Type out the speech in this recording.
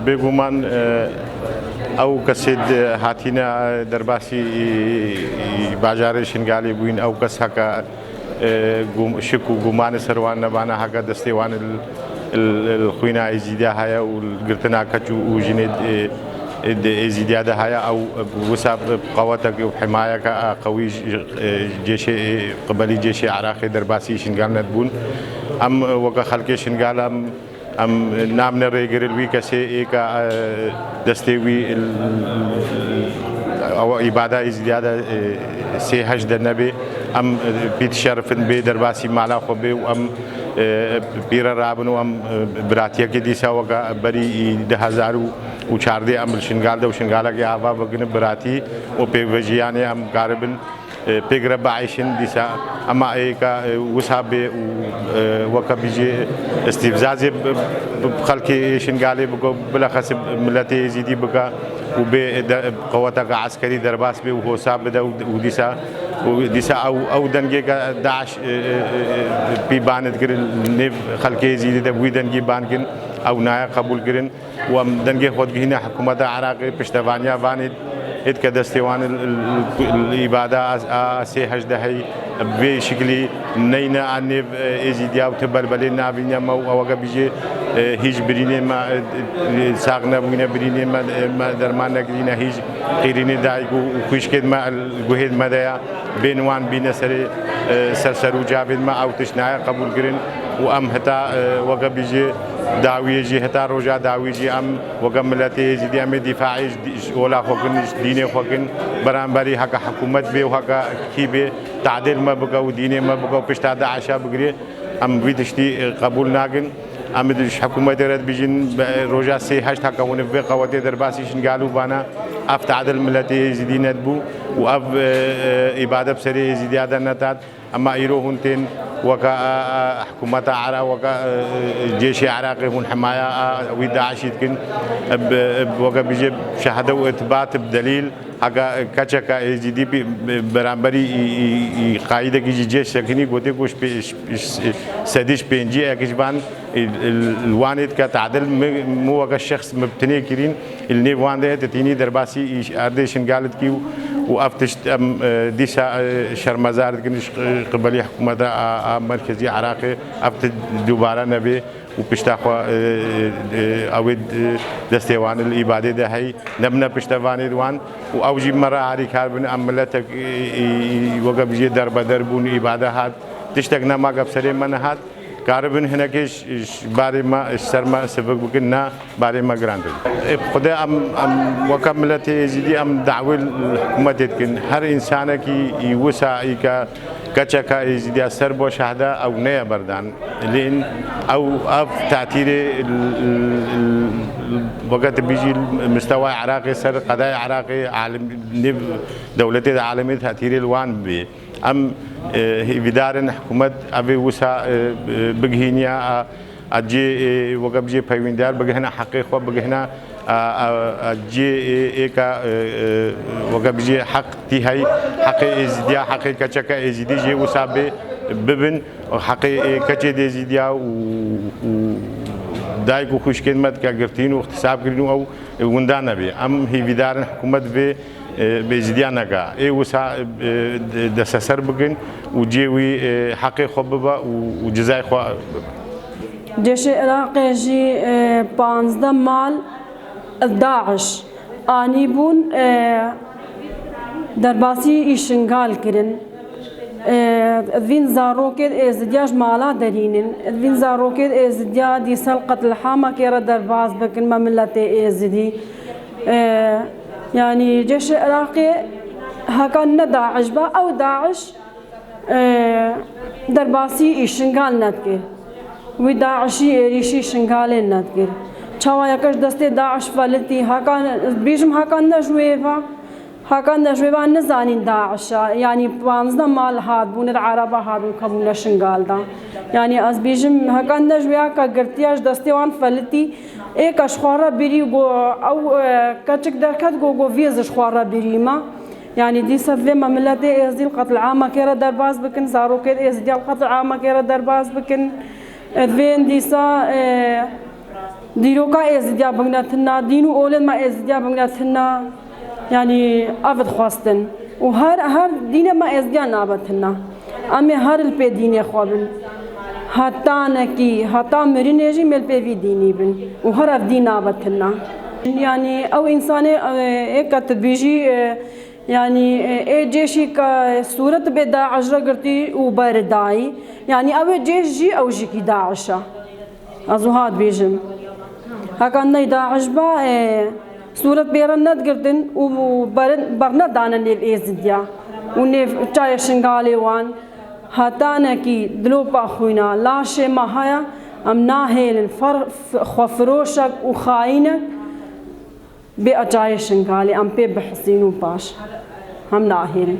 بێگومان ئەو کەسێت هاتیینە دەرباسی باژارێ شنگالی بووین ئەو کەس هەکە شک و گومانە سەروان نەبانە هەکە دەستێوان خوێنە ئێزیدیا هەیە و گرتنا کەچ و ژنێت ئێزیدیادا هەیە ئەو وسا قەوەتە و حمایەکە قەوی جێشێ قبەلی جێشی عراقی دەرباسی شنگال نەتبوون ئەم وەکە خەڵکی شنگالە ئەم نامنە ڕێگرلوی کەسێ ئێکە دەستێوی ئەوە ئیبادا ئێزیدیادا سێ هەشدە نەبێ ئەم پیت شەرفن بێ دەرباسی مالا خۆ بێ و ئەم پیرە رابن و ئەم براتیەکی دیساوەکە بەری 2014 ئەم شنگالدە و شنگالەکە ئاوا بگنە براتی و پێوەژیانێ ئەم کاربن پێگرە بەعیشن دیسا ئەمە ئەیکە وسا بێ و وەکە بیژێ ئەستیفزازێ خەڵکی شنگالێ بکە بلەخەس ملەتی ئێزیدی بکە و بێ قەوەتەکە عەسکەری دەرباس بێ و هۆسا بدە و دیسا ئەو دەنگێکە داعش پیبانتگرن نێو خەڵکی ئێزیدی دەبووی دەنگی بانکن ئەو نایە قبولکردن و ئەم دەنگێ خۆتگهینە حکوومەتە عراقی پشتەوانیا وانێت هێت کە دەستێوان ئیبادا سێ هەشدەهەی بێ شکلی نەینە ئانێ ئێزیدیا و تبەلبەلێ نابینەمە و ئەوەکە بیژێ هیچ برینێمە ساغ نەبووینە برینێمە دەرمان نەگرینە هیچ قیرینی دایک و خوشکێتمە گوهێت مەدەیە بێنوان بینە سەر و جابێتمە ئەو تشنایە قبولکردن و ئەم هەتا وەکە بیژێ داویێژی هەتا ڕۆژا داویژی ئەم وەکە ملەتی ئێزیدی ئەمێ دیفاعیش وەلا خۆکن دینێ خۆکن بەرامبەری هەکە حکوومەت بێ و هەکە کی بێ تعدیل مە بکە و دینێ مە بکە و پشتا داعشا بگرێ ئەم وی تشتی قبول ناکن ئەمە دش حکوومەتی رەت بژین ڕۆژا سێ هەشت هەکەونە بێ قەوەتێ دەرباسی شنگال و بانە ئەف تعدیل ملەتی ئێزیدی نەتبوو و ئەف ئیبادە بسەری ئێزیدیادا نەتات ئەمە ئیرۆ هون تێن وەکە حکوومەتە عراق وەکە جێشی عراقی هون حمایە وی داعشی دکن وەکە بژێ شەهەدە و ئێتبات بدەلیل ئەگە کەچەکە ئێزیدی بەرامبەری قایدێکیژی جێش سەکنی گوتێ گوش سەدیش پێنجی ئەکشبان الوانێت کە تعدیل وەکە شخص مبتنێ کرین النێوان دەیە تینی دەرباسی ئاردێ شنگالتکی و ئەفتشت ئەم دیسا شەرمەزاردکردنش قبەلی حکوومەتە مرکزی عراقی ئەفت دووبارە نەبێ و پشتاخوا ئەوێ دەستێوان ئیبادێدا هەی نەبنە پشتەوانێ دوان و ئەوژی مەرە هاری کار بن ئەم ملەتێک وەکە بژێ دەربەدەر بوون ئیبادە هات تشتێک نەماگە بسەرێ مە نەهات کاربن هەنەکەش بارێ مە سەرمە سبک بکن نا بارێ مە گراندن خودێ ئەم وەکە ملەتی ئێزیدی ئەم داوی حکوومەتێت کرد هەر ئینسانێکی وسا ئیکە کەچەکە ئێزیدیا سەر بۆ شەهەدە ئەو نەیە بەردان لێن ئەو ئەف تاتیرێ وەکەت بیژی مستەوای عراقی سەر قەدای عراقی دەولەتێ عالەمی تاتیرێ لوان بێ ئەم هیویدارن حکوومەت ئەوێ وسا بگهینە ئەجێ وەکە بژێ پەیوەندیدار بگەهێنە حەقی خۆ بگەهێنە ئەجێ ئێکە وەکە بژێ حەقی هەی حەقی ئێزیدیا حەقی کەچەکە ئێزیدی ژێ وسا بێ ببن حەقی کەچێ دێزیدیا و دایک و خوشکێنمەت کە گرتین و اختصابکردن و ئەو وندان نەبێ ئەم هیویدارن حکوومەت بێ بێزیدیانەکە ئێ وسا دەسە سەر بگن و جێوی حەقی خۆ ببە و جزای خۆ جێشی عێراقێژی 15 مال داعش ئانی بوون دەرباسی ئیشنگال کردن vîn zarokê êzidiya ji mala derînin vîn zarokê êzidiya dîsal qetlhamekê re derbas bikin me milletê êzidî yanî ceşê Iraqê heka ne Daeş be ew Daeş derbasî îşingal nedikir wî Daişî êrîşî şingalê nedikir çawa yekê ji destê Daeş veletî heka bêjim heka ne ji wê ve هاکان دەژێوان نزانین داعشە ینی 15 مال هاتبوونە عەرەبە هاتبوون کەبوونە شنگالدا ینی ئەس بێژم هەکان دەژویا کە گرتیاش دەستێوان فەلتی ئێکەش خوارە بیری گۆ ئەو کەچک دەکەت گۆ ڤێزش خوارە بیریمە ینی دیسە vê مەملەتê êzîl qetlîamekê re derbas bikin zarokê êzidiya qetlîamekê re derbas bikin vên dîsa دیروکا ازدیا بگناتنا دینو اولد ما ازدیا بگناتنا يعني أفض خواستن وهر دين ما ازدیا نابتنا أمي هر البي دين خوابن حتى نكي حتى مرينيجي مل بي في ديني بن وهر أف دين نابتنا يعني أو إنسان إيه كتبيجي يعني إيه جيشي كصورة بدا عجرة قرتي وبرداي يعني أو جيش جي أو جي كي داعشة أزوهاد بيجم هكذا داعش با صورة بيرنت قردن وبرنا دانا نيل إيزديا ونيف چايا شنغالي وان هاتانا كي دلوبا خوينا لاشي ما هيا أم ناهيل خفروشك وخاينك بأجايا شنغالي أم بي بحسينو باش هم ناهيل